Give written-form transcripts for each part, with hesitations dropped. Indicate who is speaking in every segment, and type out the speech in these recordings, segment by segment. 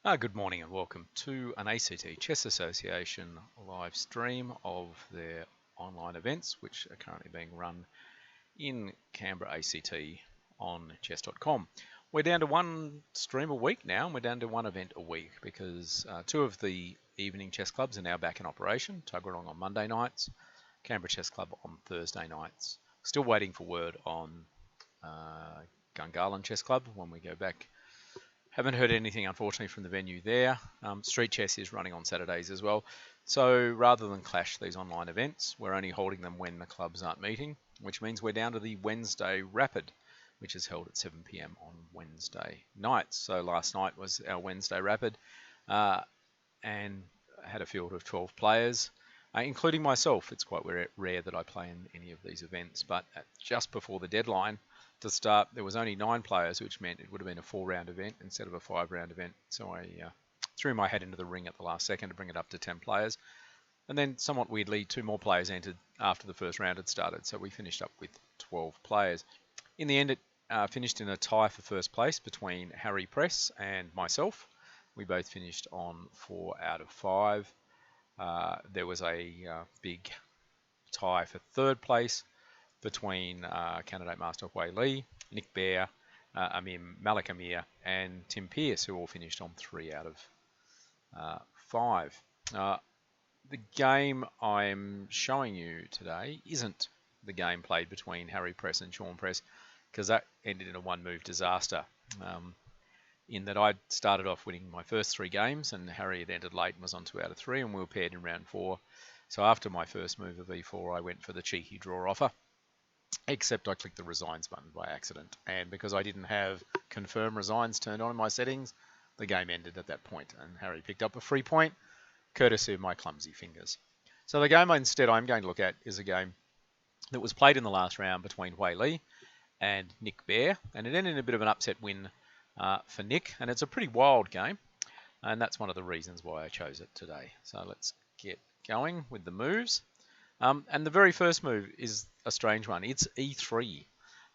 Speaker 1: Good morning and welcome to an ACT Chess Association live stream of their online events, which are currently being run in Canberra ACT on chess.com. We're down to one stream a week now, and we're down to one event a week because two of the evening chess clubs are now back in operation. Tuggeranong on Monday nights, Canberra Chess Club on Thursday nights. Still waiting for word on Gungahlin Chess Club when we go back. Haven't heard anything, unfortunately, from the venue there. Street Chess is running on Saturdays as well. So rather than clash these online events, we're only holding them when the clubs aren't meeting, which means we're down to the Wednesday Rapid, which is held at 7 p.m. on Wednesday nights. So last night was our Wednesday Rapid and had a field of 12 players, including myself. It's quite rare that I play in any of these events, but just before the deadline, to start, there was only 9 players, which meant it would have been a 4-round event instead of a 5-round event. So I threw my hat into the ring at the last second to bring it up to 10 players. And then, somewhat weirdly, 2 more players entered after the first round had started. So we finished up with 12 players. In the end, it finished in a tie for first place between Harry Press and myself. We both finished on 4 out of 5. There was a big tie for third place between candidate Master Hui Li, Nick Bear, Malik Amir, and Tim Pearce, who all finished on 3 out of 5. The game I'm showing you today isn't the game played between Harry Press and Sean Press, because that ended in a one-move disaster. In that I'd started off winning my first 3 games, and Harry had entered late and was on 2 out of 3, and we were paired in round 4. So after my first move of e4, I went for the cheeky draw offer. Except I clicked the resigns button by accident, and because I didn't have confirm resigns turned on in my settings, the game ended at that point, and Harry picked up a free point, courtesy of my clumsy fingers. So the game instead I'm going to look at is a game that was played in the last round between Hui Li and Nick Bear, and it ended in a bit of an upset win for Nick, and it's a pretty wild game, and that's one of the reasons why I chose it today. So let's get going with the moves. And the very first move is a strange one. It's e3.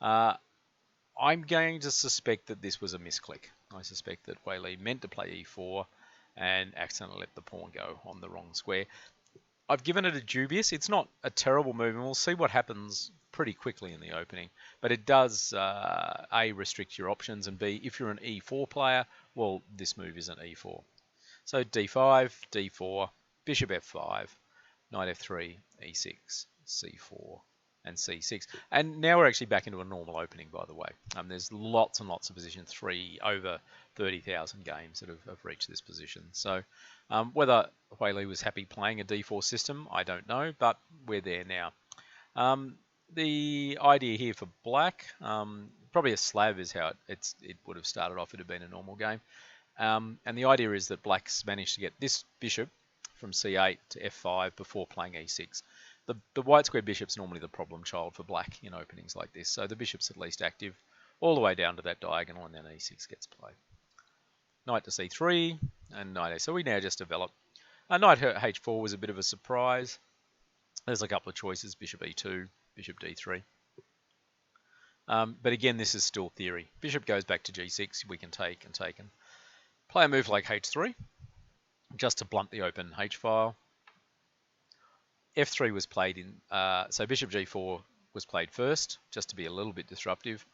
Speaker 1: I'm going to suspect that this was a misclick. I suspect that Hui Li meant to play e4 and accidentally let the pawn go on the wrong square. I've given it a dubious. It's not a terrible move, and we'll see what happens pretty quickly in the opening. But it does, A, restrict your options, and B, if you're an e4 player, well, this move isn't e4. So d5, d4, bishop f5, knight f3, e6, c4, and c6. And now we're actually back into a normal opening, by the way. There's lots and lots of positions, over 30,000 games that have reached this position. So whether Hui Li was happy playing a d4 system, I don't know, but we're there now. The idea here for black, probably a slab is how it would have started off. It had been a normal game. And the idea is that black's managed to get this bishop from c8 to f5 before playing e6. The white square bishop's normally the problem child for black in openings like this, so the bishop's at least active all the way down to that diagonal, and then e6 gets played. Knight to c3 and knight a. So we now just develop. Knight h4 was a bit of a surprise. There's a couple of choices: bishop e2, bishop d3. But again, this is still theory. Bishop goes back to g6. We can take and take and play a move like h3. Just to blunt the open H file. F3 was played in, so bishop g4 was played first, just to be a little bit disruptive.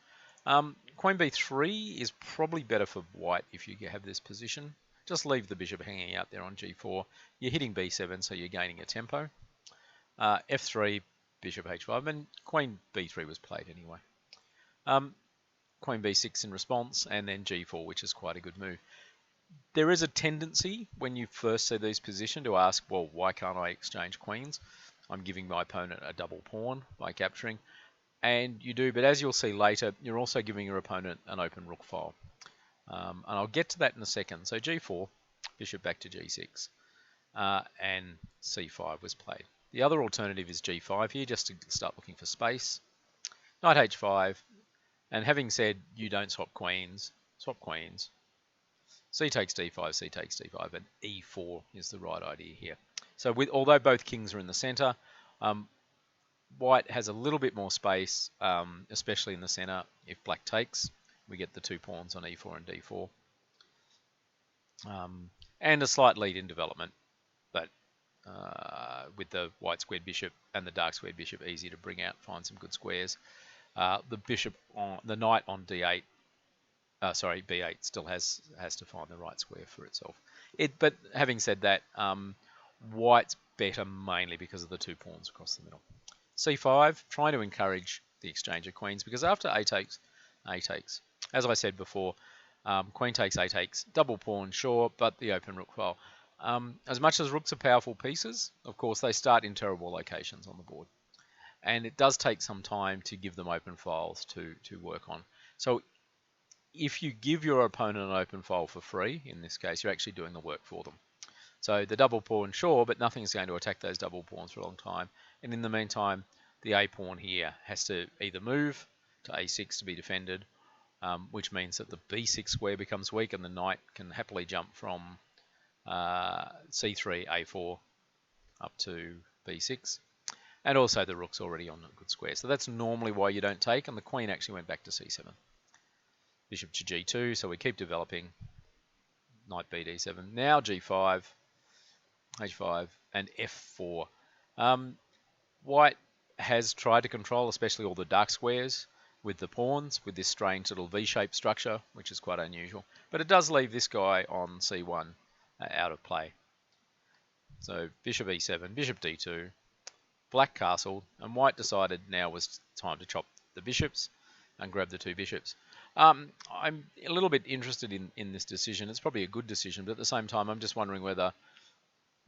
Speaker 1: Queen b3 is probably better for white if you have this position. Just leave the bishop hanging out there on g4. You're hitting b7, so you're gaining a tempo. F3, bishop h5, and queen b3 was played anyway. Queen b6 in response, and then g4, which is quite a good move. There is a tendency when you first see these positioned to ask, well, why can't I exchange queens? I'm giving my opponent a double pawn by capturing. And you do, but as you'll see later, you're also giving your opponent an open rook file. And I'll get to that in a second. So g4, bishop back to g6, and c5 was played. The other alternative is g5 here, just to start looking for space. Knight h5, and having said you don't swap queens, c takes d5, c takes d5, and e4 is the right idea here. So although both kings are in the center, white has a little bit more space, especially in the center. If black takes, we get the 2 pawns on e4 and d4. and a slight lead in development, but with the white squared bishop and the dark squared bishop easy to bring out, find some good squares. The knight on d8, b8 still has to find the right square for itself. But having said that, white's better mainly because of the 2 pawns across the middle. c5, trying to encourage the exchange of queens, because after a takes, as I said before, queen takes, a takes, double pawn, sure, but the open rook file. As much as rooks are powerful pieces, of course, they start in terrible locations on the board. And it does take some time to give them open files to work on. So if you give your opponent an open file for free, in this case, you're actually doing the work for them. So the double pawn, sure, but nothing's going to attack those double pawns for a long time. And in the meantime, the a pawn here has to either move to a6 to be defended, which means that the b6 square becomes weak and the knight can happily jump from c3, a4 up to b6. And also the rook's already on a good square. So that's normally why you don't take, and the queen actually went back to c7. Bishop to g2, so we keep developing. Knight bd7. Now g5, h5, and f4. White has tried to control especially all the dark squares with the pawns, with this strange little V-shaped structure, which is quite unusual. But it does leave this guy on c1 out of play. So bishop e7, bishop d2, black castled, and white decided now was time to chop the bishops and grab the 2 bishops. I'm a little bit interested in this decision. It's probably a good decision, but at the same time, I'm just wondering whether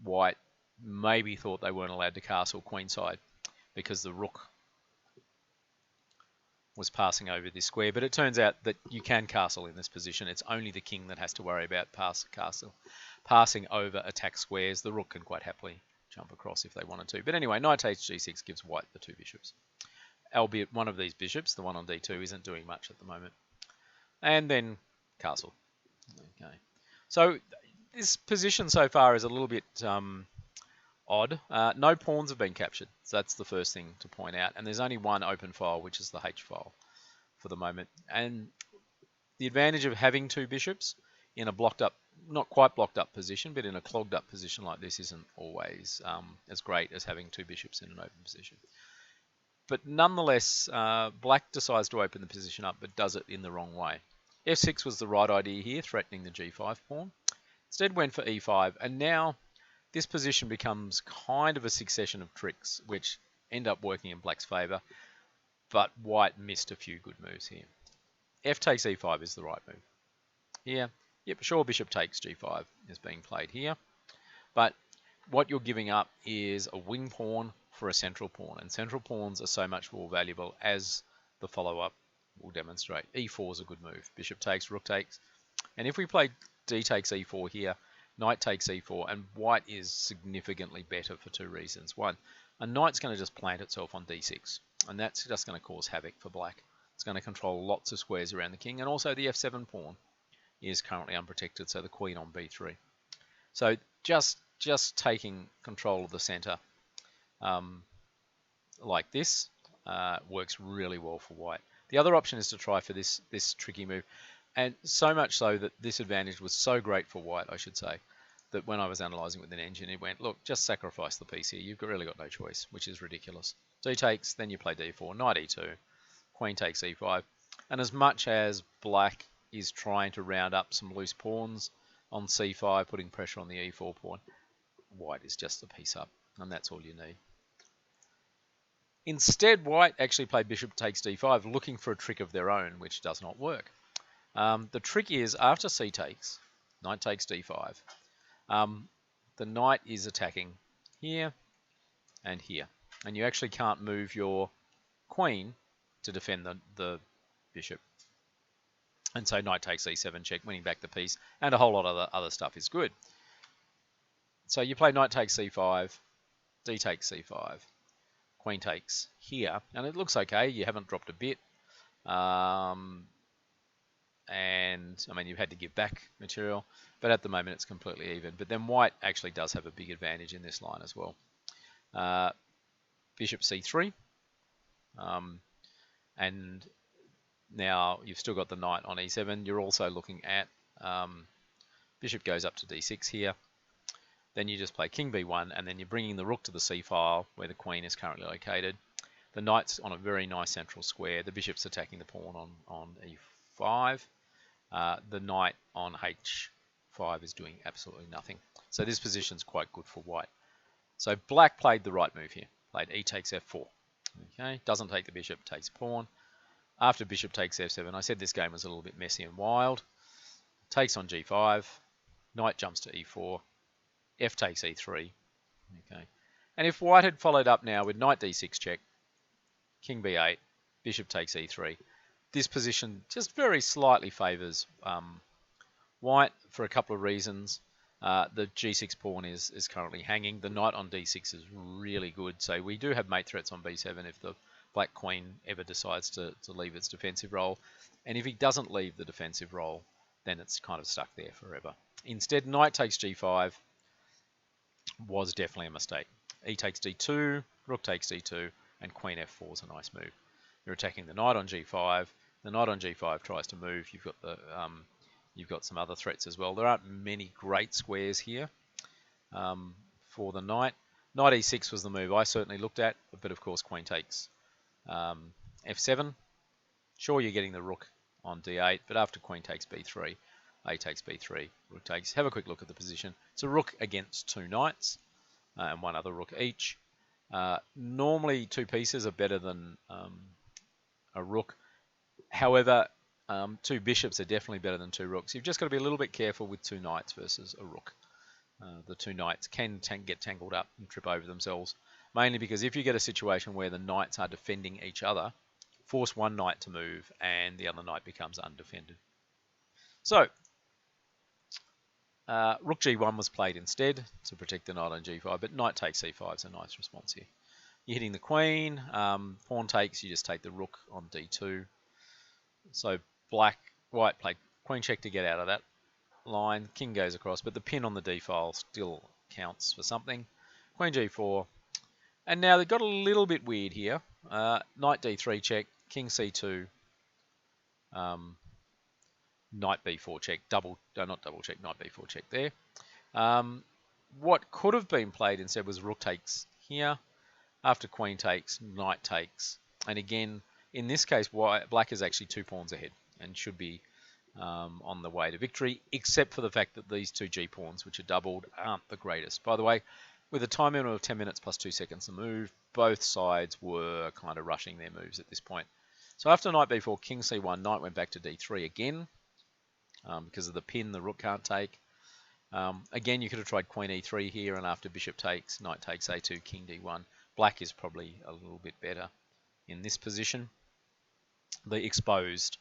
Speaker 1: white maybe thought they weren't allowed to castle queenside because the rook was passing over this square. But it turns out that you can castle in this position. It's only the king that has to worry about passing over attack squares. The rook can quite happily jump across if they wanted to. But anyway, knight takes g6 gives white the 2 bishops. Albeit one of these bishops, the one on d2, isn't doing much at the moment. And then castle. Okay. So this position so far is a little bit odd. No pawns have been captured. So that's the first thing to point out. And there's only one open file, which is the H file for the moment. And the advantage of having 2 bishops in a blocked up, not quite blocked up position, but in a clogged up position like this isn't always as great as having 2 bishops in an open position. But nonetheless, black decides to open the position up, but does it in the wrong way. f6 was the right idea here, threatening the g5 pawn. Instead went for e5, and now this position becomes kind of a succession of tricks, which end up working in black's favour, but white missed a few good moves here. F takes e5 is the right move. Here, yep, sure, bishop takes g5 is being played here, but what you're giving up is a wing pawn for a central pawn, and central pawns are so much more valuable, as the follow-up will demonstrate. e4 is a good move. Bishop takes, rook takes, and if we play d takes e4 here, knight takes e4, and white is significantly better for 2 reasons. One, a knight's going to just plant itself on d6, and that's just going to cause havoc for black. It's going to control lots of squares around the king, and also the f7 pawn is currently unprotected, so the queen on b3. So just taking control of the center like this works really well for white. The other option is to try for this tricky move, and so much so that this advantage was so great for white, I should say, that when I was analysing with an engine, it went, look, just sacrifice the piece here. You've really got no choice, which is ridiculous. D takes, then you play d4, knight e2, queen takes e5, and as much as black is trying to round up some loose pawns on c5, putting pressure on the e4 pawn, white is just a piece up, and that's all you need. Instead, white actually played bishop takes d5, looking for a trick of their own, which does not work. The trick is, after c takes, knight takes d5, the knight is attacking here and here, and you actually can't move your queen to defend the bishop. And so knight takes e7 check, winning back the piece, and a whole lot of other stuff is good. So you play knight takes c5, d takes c5, queen takes here, and it looks okay. You haven't dropped a bit. And I mean, you've had to give back material, but at the moment it's completely even. But then white actually does have a big advantage in this line as well. Bishop c3, and now you've still got the knight on e7. You're also looking at Bishop goes up to d6 here. Then you just play king b1, and then you're bringing the rook to the c file where the queen is currently located. The knight's on a very nice central square. The bishop's attacking the pawn on e5. The knight on h5 is doing absolutely nothing. So this position's quite good for white. So black played the right move here. Played e takes f4. Okay, doesn't take the bishop, takes pawn. After bishop takes f7, I said this game was a little bit messy and wild. Takes on g5. Knight jumps to e4. F takes e3. Okay, and if white had followed up now with knight d6 check, king b8, bishop takes e3, this position just very slightly favours white for a couple of reasons. The g6 pawn is currently hanging. The knight on d6 is really good. So we do have mate threats on b7 if the black queen ever decides to leave its defensive role. And if he doesn't leave the defensive role, then it's kind of stuck there forever. Instead, knight takes g5 was definitely a mistake. E takes d2, rook takes d2, and queen f4 is a nice move. You're attacking the knight on g5. The knight on g5 tries to move. You've got some other threats as well. There aren't many great squares here for the knight. Knight e6 was the move I certainly looked at, but of course queen takes f7. Sure, you're getting the rook on d8, but after queen takes b3, a takes b3, rook takes. Have a quick look at the position. It's a rook against two knights and one other rook each. Normally, two pieces are better than a rook. However, two bishops are definitely better than two rooks. You've just got to be a little bit careful with two knights versus a rook. The two knights can get tangled up and trip over themselves, mainly because if you get a situation where the knights are defending each other, force one knight to move and the other knight becomes undefended. So, rook g1 was played instead to protect the knight on g5, but knight takes c5 is a nice response here. You're hitting the queen, pawn takes, you just take the rook on d2. So white played queen check to get out of that line, king goes across, but the pin on the d file still counts for something. Queen g4, and now they've got a little bit weird here. Knight d3 check, king c2, knight b4 check, not double check, knight b4 check there. What could have been played instead was rook takes here. After queen takes, knight takes, and again, in this case, black is actually 2 pawns ahead and should be on the way to victory, except for the fact that these two g pawns, which are doubled, aren't the greatest. By the way, with a time limit of 10 minutes plus 2 seconds to move, both sides were kind of rushing their moves at this point. So after knight b4, king c1, knight went back to d3 again because of the pin the rook can't take. Again, you could have tried queen e3 here, and after bishop takes, knight takes a2, king d1. Black is probably a little bit better in this position. The exposed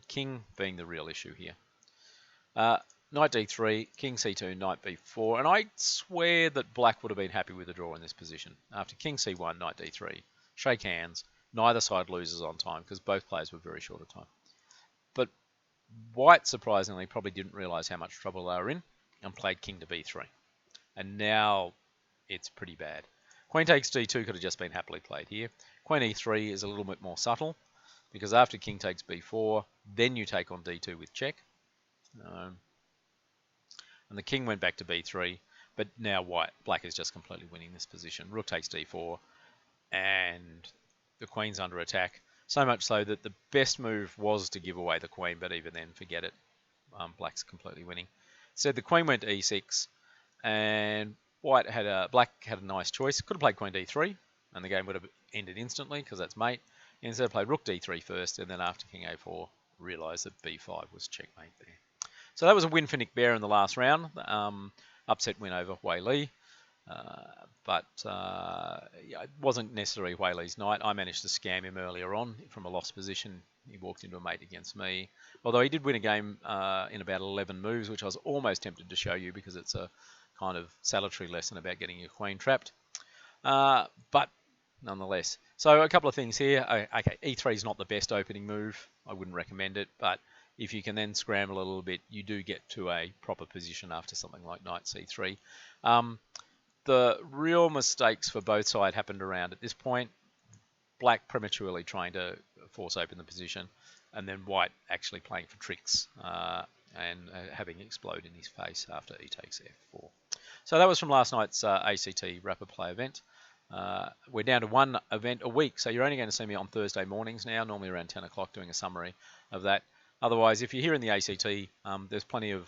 Speaker 1: king being the real issue here. Knight d3, king c2, knight b4, and I swear that black would have been happy with a draw in this position. After king c1, knight d3, shake hands, neither side loses on time because both players were very short of time. But white, surprisingly, probably didn't realise how much trouble they were in and played king to b3. And now it's pretty bad. Queen takes d2 could have just been happily played here. Queen e3 is a little bit more subtle because after king takes b4, then you take on d2 with check. And the king went back to b3, but now black is just completely winning this position. Rook takes d4, and the queen's under attack. So much so that the best move was to give away the queen, but even then, forget it. Black's completely winning. Instead, the queen went to e6, and black had a nice choice. Could have played queen d3, and the game would have ended instantly because that's mate. Instead, played rook d3 first, and then after king a4, realised that b5 was checkmate there. So that was a win for Nick Bear in the last round. Upset win over Wei Li. But it wasn't necessarily Wei Li's night. I managed to scam him earlier on from a lost position. He walked into a mate against me. Although he did win a game in about 11 moves, which I was almost tempted to show you because it's a kind of salutary lesson about getting your queen trapped. But nonetheless. So a couple of things here. Okay, e3 is not the best opening move. I wouldn't recommend it. But if you can then scramble a little bit, you do get to a proper position after something like knight c3. The real mistakes for both sides happened around at this point. Black prematurely trying to force open the position, and then white actually playing for tricks and having explode in his face after he takes F4. So that was from last night's ACT Rapid Play event. We're down to one event a week, so you're only going to see me on Thursday mornings now, normally around 10 o'clock, doing a summary of that. Otherwise, if you're here in the ACT, there's plenty of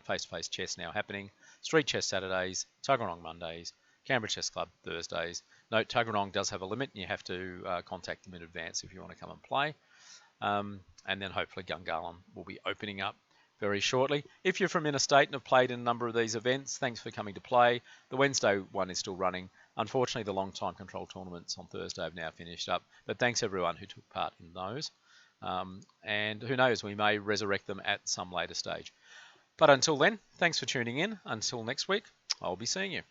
Speaker 1: face-to-face chess now happening. Street chess Saturdays, Tuggeranong Mondays, Canberra Chess Club Thursdays. Note, Tuggeranong does have a limit, and you have to contact them in advance if you want to come and play. And then hopefully Gungahlin will be opening up very shortly. If you're from interstate and have played in a number of these events, thanks for coming to play. The Wednesday one is still running. Unfortunately, the long time control tournaments on Thursday have now finished up, but thanks everyone who took part in those. And who knows, we may resurrect them at some later stage. But until then, thanks for tuning in. Until next week, I'll be seeing you.